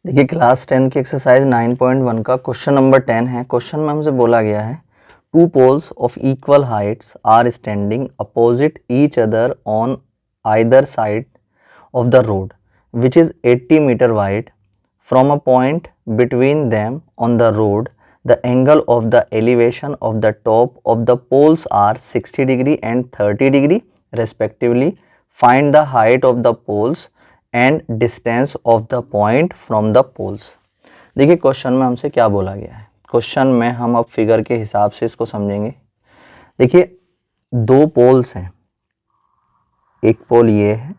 देखिए क्लास 10 की एक्सरसाइज 9.1 का क्वेश्चन नंबर 10 है। क्वेश्चन में हमसे बोला गया है two poles of equal heights are standing opposite each other on either side of the road which is 80 metre wide from a point between them on the road the angle of the elevation of the top of the poles are 60 degree and 30 degree respectively. Find the height of the poles and distance of the point from the poles. देखिए question में हमसे क्या बोला गया है। Question में हम अब फिगर के हिसाब से इसको समझेंगे। देखिए दो पोल्स हैं, एक पोल ये है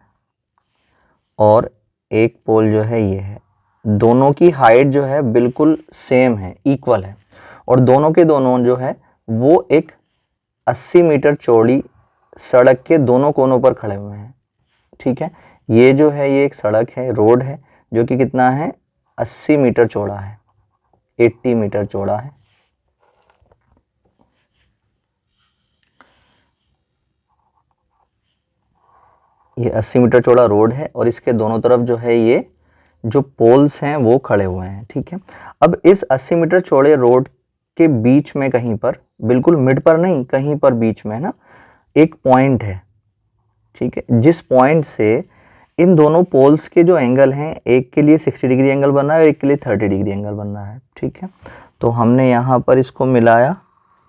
और एक पोल जो है ये है। दोनों की हाइट जो है बिल्कुल सेम है, इक्वल है, और दोनों के दोनों जो है वो एक 80 मीटर चौड़ी सड़क के दोनों कोनों पर खड़े हुए हैं। ठीक है, ये जो है ये एक सड़क है, रोड है, जो कि कितना है 80 मीटर चौड़ा है, 80 मीटर चौड़ा है। ये 80 मीटर चौड़ा रोड है और इसके दोनों तरफ जो है ये जो पोल्स हैं वो खड़े हुए हैं। ठीक है, अब इस 80 मीटर चौड़े रोड के बीच में कहीं पर, बिल्कुल मिड पर नहीं, कहीं पर बीच में ना एक पॉइंट है। ठीक है, जिस पॉइंट से इन दोनों पोल्स के जो एंगल हैं, एक के लिए 60 डिग्री एंगल बन रहा है और एक के लिए 30 डिग्री एंगल बन रहा है। ठीक है, तो हमने यहाँ पर इसको मिलाया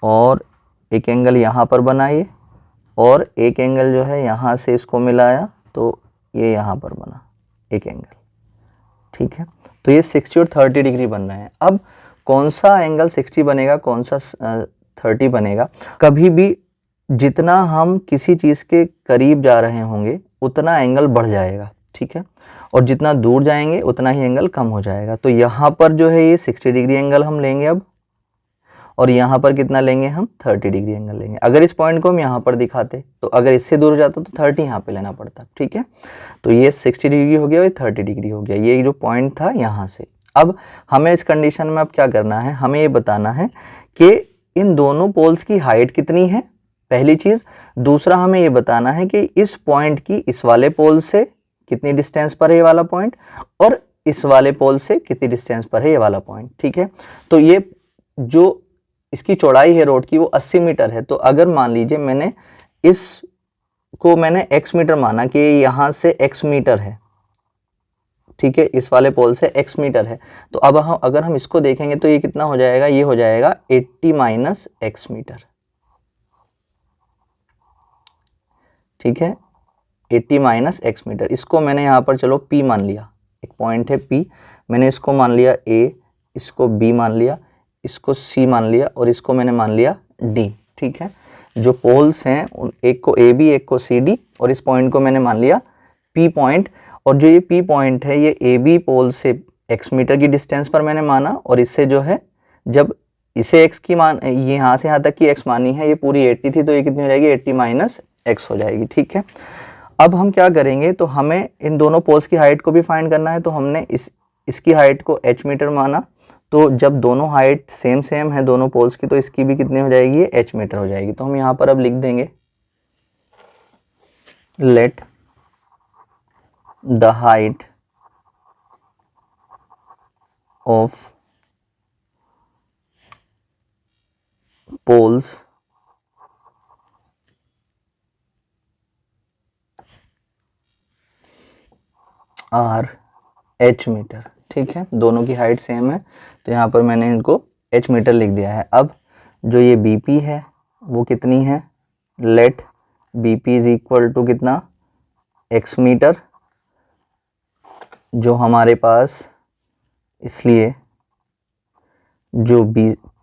और एक एंगल यहाँ पर बनाइए और एक एंगल जो है यहाँ से इसको मिलाया तो ये यहाँ पर बना एक एंगल। ठीक है, तो ये 60 और 30 डिग्री बन रहे हैं। अब कौन सा एंगल 60 बनेगा, कौन सा 30 बनेगा? कभी भी जितना हम किसी चीज़ के करीब जा रहे होंगे उतना एंगल बढ़ जाएगा। ठीक है, और जितना दूर जाएंगे उतना ही एंगल कम हो जाएगा। तो यहाँ पर जो है ये 60 डिग्री एंगल हम लेंगे अब, और यहाँ पर कितना लेंगे हम 30 डिग्री एंगल लेंगे। अगर इस पॉइंट को हम यहाँ पर दिखाते तो अगर इससे दूर जाता तो 30 यहाँ पे लेना पड़ता। ठीक है, तो ये 60 डिग्री हो गया और 30 डिग्री हो गया, ये जो पॉइंट था यहाँ से। अब हमें इस कंडीशन में अब क्या करना है, हमें ये बताना है कि इन दोनों पोल्स की हाइट कितनी है, पहली चीज़। दूसरा हमें ये बताना है कि इस पॉइंट की इस वाले पोल से कितनी डिस्टेंस पर है ये वाला पॉइंट, और इस वाले पोल से कितनी डिस्टेंस पर है ये वाला पॉइंट। ठीक है, तो ये जो इसकी चौड़ाई है रोड की वो 80 मीटर है। तो अगर मान लीजिए मैंने मैंने x मीटर माना कि यहाँ से x मीटर है। ठीक है, इस वाले पोल से x मीटर है, तो अब अगर हम इसको देखेंगे तो ये कितना हो जाएगा, ये हो जाएगा 80 माइनस x मीटर। ठीक है, 80 माइनस x मीटर। इसको मैंने यहाँ पर चलो p मान लिया, एक पॉइंट है p, मैंने इसको मान लिया a, इसको b मान लिया, इसको c मान लिया और इसको मैंने मान लिया d। ठीक है, जो पोल्स हैं एक को a b, एक को c d, और इस पॉइंट को मैंने मान लिया p पॉइंट। और जो ये p पॉइंट है ये a b पोल से x मीटर की डिस्टेंस पर मैंने माना, और इससे जो है जब इसे x की मान, ये यहाँ से यहाँ तक की x मानी है, ये पूरी 80 थी, तो ये कितनी हो जाएगी 80 माइनस x हो जाएगी। ठीक है, अब हम क्या करेंगे, तो हमें इन दोनों पोल्स की हाइट को भी फाइंड करना है। तो हमने इसकी हाइट को h मीटर माना, तो जब दोनों हाइट सेम है दोनों पोल्स की, तो इसकी भी कितनी हो जाएगी, ये h मीटर हो जाएगी। तो हम यहाँ पर अब लिख देंगे let the height of poles are h metre. ठीक है, दोनों की हाइट सेम है तो यहाँ पर मैंने इनको h मीटर लिख दिया है। अब जो ये bp है वो कितनी है, let bp is equal to कितना, x मीटर, जो हमारे पास, इसलिए जो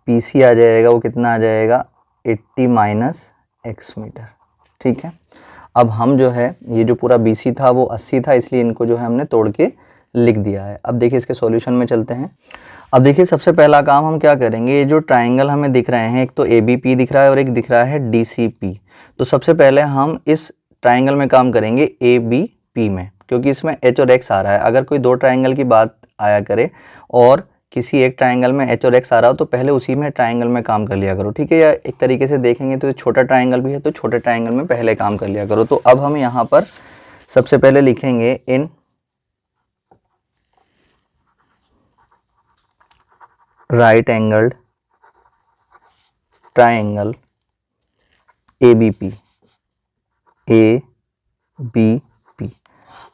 pc आ जाएगा वो कितना आ जाएगा 80 माइनस x मीटर। ठीक है, अब हम जो है ये जो पूरा BC था वो 80 था, इसलिए इनको जो है हमने तोड़ के लिख दिया है। अब देखिए इसके सॉल्यूशन में चलते हैं। अब देखिए सबसे पहला काम हम क्या करेंगे, ये जो ट्राइंगल हमें दिख रहे हैं, एक तो ABP दिख रहा है और एक दिख रहा है DCP। तो सबसे पहले हम इस ट्राइंगल में काम करेंगे ABP में, क्योंकि इसमें H और X आ रहा है। अगर कोई दो ट्राइंगल की बात आया करे और किसी एक ट्राइंगल में H और X आ रहा हो तो पहले उसी में ट्राइंगल में काम कर लिया करो। ठीक है, या एक तरीके से देखेंगे तो छोटा ट्राइंगल भी है तो छोटे ट्राइंगल में पहले काम कर लिया करो। तो अब हम यहाँ पर सबसे पहले लिखेंगे in right angled triangle ABP, ABP।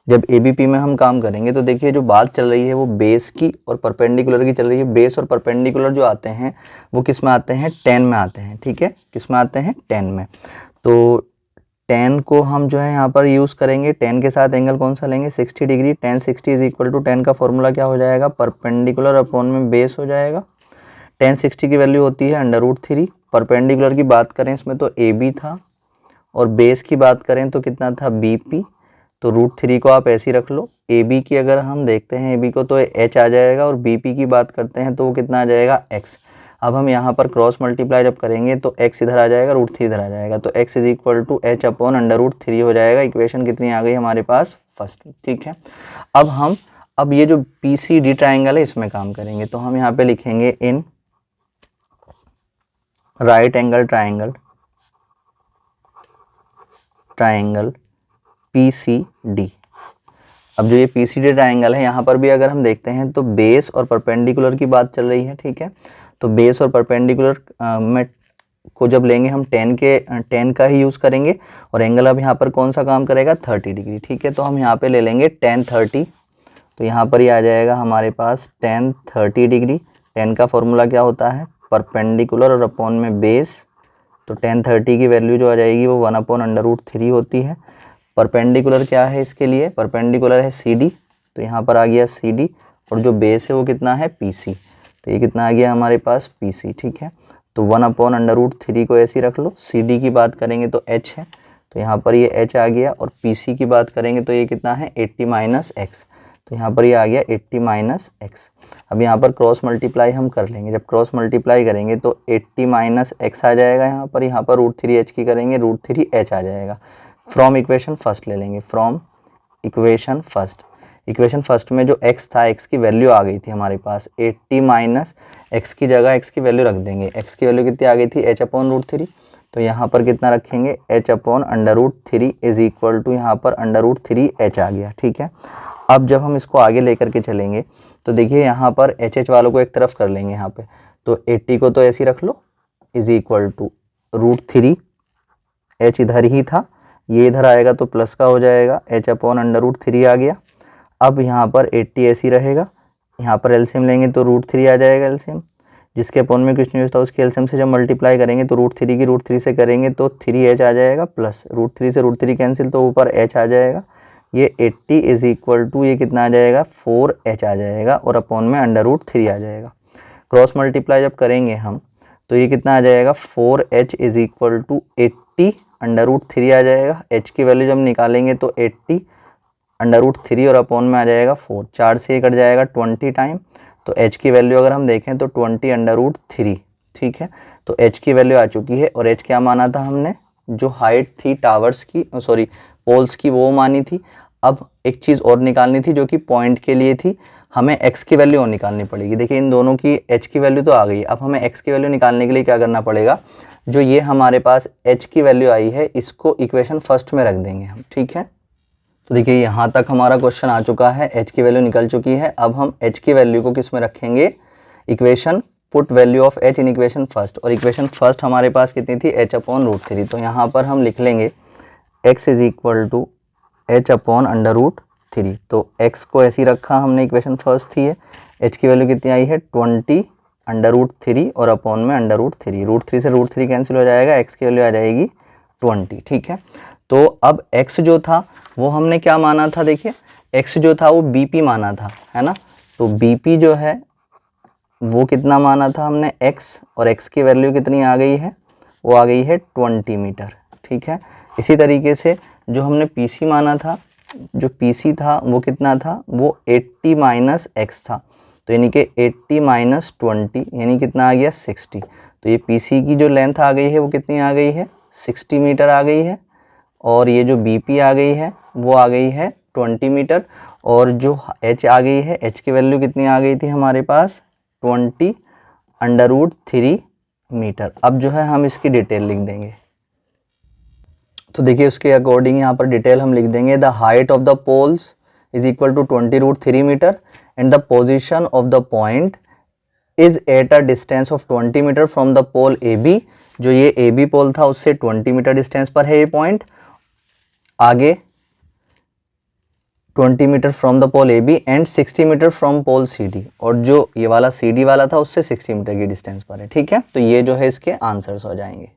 जब ABP में हम काम करेंगे तो देखिए जो बात चल रही है वो बेस की और परपेंडिकुलर की चल रही है। बेस और परपेंडिकुलर जो आते हैं वो किस में आते हैं, 10 में आते हैं, ठीक है, किस में आते हैं, 10 में। तो 10 को हम जो है यहाँ पर यूज़ करेंगे, 10 के साथ एंगल कौन सा लेंगे, 60 डिग्री। 10 60 इज इक्वल टू 10 का फॉर्मूला क्या हो जाएगा, परपेंडिकुलर अपॉन में बेस हो जाएगा। 10 60 की वैल्यू होती है √3। परपेंडिकुलर की बात करें इसमें तो AB था, और बेस की बात करें तो कितना था, BP। तो √3 को आप ऐसे ही रख लो। AB की अगर हम देखते हैं AB को तो H आ जाएगा, और BP की बात करते हैं तो वो कितना आ जाएगा, X। अब हम यहाँ पर क्रॉस मल्टीप्लाई जब करेंगे तो x इधर आ जाएगा, √3 इधर आ जाएगा, तो x is equal to H upon √3 हो जाएगा। इक्वेशन कितनी आ गई हमारे पास, फर्स्ट, ठीक है। अब ये जो PCD ट्राइंगल है इसमें काम करेंगे, तो हम यहाँ पे लिखेंगे in right angle triangle PCD। अब जो ये PCD ट्राइंगल है यहाँ पर भी अगर हम देखते हैं तो बेस और परपेंडिकुलर की बात चल रही है, ठीक है। तो बेस और परपेंडिकुलर में को जब लेंगे हम 10 का ही यूज़ करेंगे, और एंगल अब यहाँ पर कौन सा काम करेगा, 30 डिग्री, ठीक है। तो हम यहाँ पे ले लेंगे 10 30, तो यहाँ पर ही आ जाएगा हमारे पास 10 30 डिग्री। 10 का फॉर्मूला क्या होता है, परपेंडिकुलर और अपॉन में बेस। तो 10 30 की वैल्यू जो आ जाएगी वो 1/√3 होती है। परपेंडिकुलर क्या है इसके लिए, परपेंडिकुलर है CD, तो यहाँ पर आ गया CD, और जो बेस है वो कितना है, PC। तो ये कितना आ गया हमारे पास, PC, ठीक है। तो 1/√3 को ऐसे ही रख लो। CD की बात करेंगे तो H है, तो यहाँ पर ये H आ गया, और PC की बात करेंगे तो ये कितना है, 80 - x, तो यहाँ पर ये आ गया 80 - x। अब यहाँ पर क्रॉस मल्टीप्लाई हम कर लेंगे। जब क्रॉस मल्टीप्लाई करेंगे तो 80 - x आ जाएगा, यहाँ पर √3h की करेंगे, √3h आ जाएगा। फ्रॉम इक्वेशन फर्स्ट ले लेंगे, फ्रॉम इक्वेशन फर्स्ट में जो x था, x की वैल्यू आ गई थी हमारे पास 80 - x की जगह x की वैल्यू रख देंगे। x की वैल्यू कितनी आ गई थी, h अपॉन √3, तो यहाँ पर कितना रखेंगे, h upon √3 is equal to यहाँ पर √3h आ गया, ठीक है। अब जब हम इसको आगे लेकर के चलेंगे तो देखिए यहाँ पर HH वालों को एक तरफ कर लेंगे यहाँ पे, तो 80 को तो ऐसे ही रख लो, इज इक्वल टू √3, h इधर ही था, ये इधर आएगा तो प्लस का हो जाएगा, h अपॉन √3 आ गया। अब यहाँ पर 80 ऐसी रहेगा, यहाँ पर एलसीएम लेंगे तो √3 आ जाएगा एलसीएम, जिसके अपॉन में कुछ नहीं होता उसके एलसीएम से जब मल्टीप्लाई करेंगे तो √3 की √3 से करेंगे तो 3h आ जाएगा, प्लस √3 से √3 कैंसिल तो ऊपर h आ जाएगा। ये 80 इज इक्वल टू ये कितना आ जाएगा, 4h आ जाएगा, और अपॉन में √3 आ जाएगा। क्रॉस मल्टीप्लाई जब करेंगे हम तो ये कितना आ जाएगा, 4h इज इक्वल टू 80 √3 आ जाएगा। h की वैल्यू जब निकालेंगे तो 80 √3 और अपॉन में आ जाएगा 4, 4 से ये कट जाएगा 20 टाइम, तो h की वैल्यू अगर हम देखें तो 20 √3, ठीक है। तो h की वैल्यू आ चुकी है, और h क्या माना था हमने, जो हाइट थी टावर्स की, सॉरी पोल्स की, वो मानी थी। अब एक चीज़ और निकालनी थी जो कि पॉइंट के लिए थी, हमें x की वैल्यू और निकालनी पड़ेगी। देखिए इन दोनों की h की वैल्यू तो आ गई, अब हमें x की वैल्यू निकालने के लिए क्या करना पड़ेगा, जो ये हमारे पास h की वैल्यू आई है इसको इक्वेशन फर्स्ट में रख देंगे हम, ठीक है। तो देखिए यहाँ तक हमारा क्वेश्चन आ चुका है, h की वैल्यू निकल चुकी है। अब हम h की वैल्यू को किस में रखेंगे, equation, put value of h in equation first, और इक्वेशन फर्स्ट हमारे पास कितनी थी, h अपॉन √3। तो यहाँ पर हम लिख लेंगे x is equal to h upon √3। तो x को ऐसी रखा हमने, इक्वेशन फर्स्ट थी है, h की वैल्यू कितनी आई है, 20 √3 और अपॉन में √3, √3 से √3 कैंसिल हो जाएगा, x की वैल्यू आ जाएगी 20, ठीक है। तो अब x जो था वो हमने क्या माना था, देखिए x जो था वो BP माना था, है ना। तो BP जो है वो कितना माना था हमने, x, और x की वैल्यू कितनी आ गई है, वो आ गई है 20 मीटर, ठीक है। इसी तरीके से जो हमने PC माना था, जो PC था वो कितना था, वो 80 - x था, तो यानी कि 80 - 20 यानी कितना आ गया, 60। तो ये PC की जो लेंथ आ गई है वो कितनी आ गई है, 60 मीटर आ गई है, और ये जो BP आ गई है वो आ गई है 20 मीटर, और जो h आ गई है, h की वैल्यू कितनी आ गई थी हमारे पास, 20 √3 मीटर। अब जो है हम इसकी डिटेल लिख देंगे, तो देखिए उसके अकॉर्डिंग यहाँ पर डिटेल हम लिख देंगे, the height of the poles is equal to 20 √3 metre, and the position of the point is at a distance of 20 metre from the pole A B, जो ये ए बी पोल था उससे 20 मीटर डिस्टेंस पर है ये पॉइंट, आगे 20 metre from the pole A B and 60 metre from pole C D, और जो ये वाला सी डी वाला था उससे 60 मीटर की डिस्टेंस पर है। ठीक है, तो ये जो है इसके आंसर्स हो जाएंगे।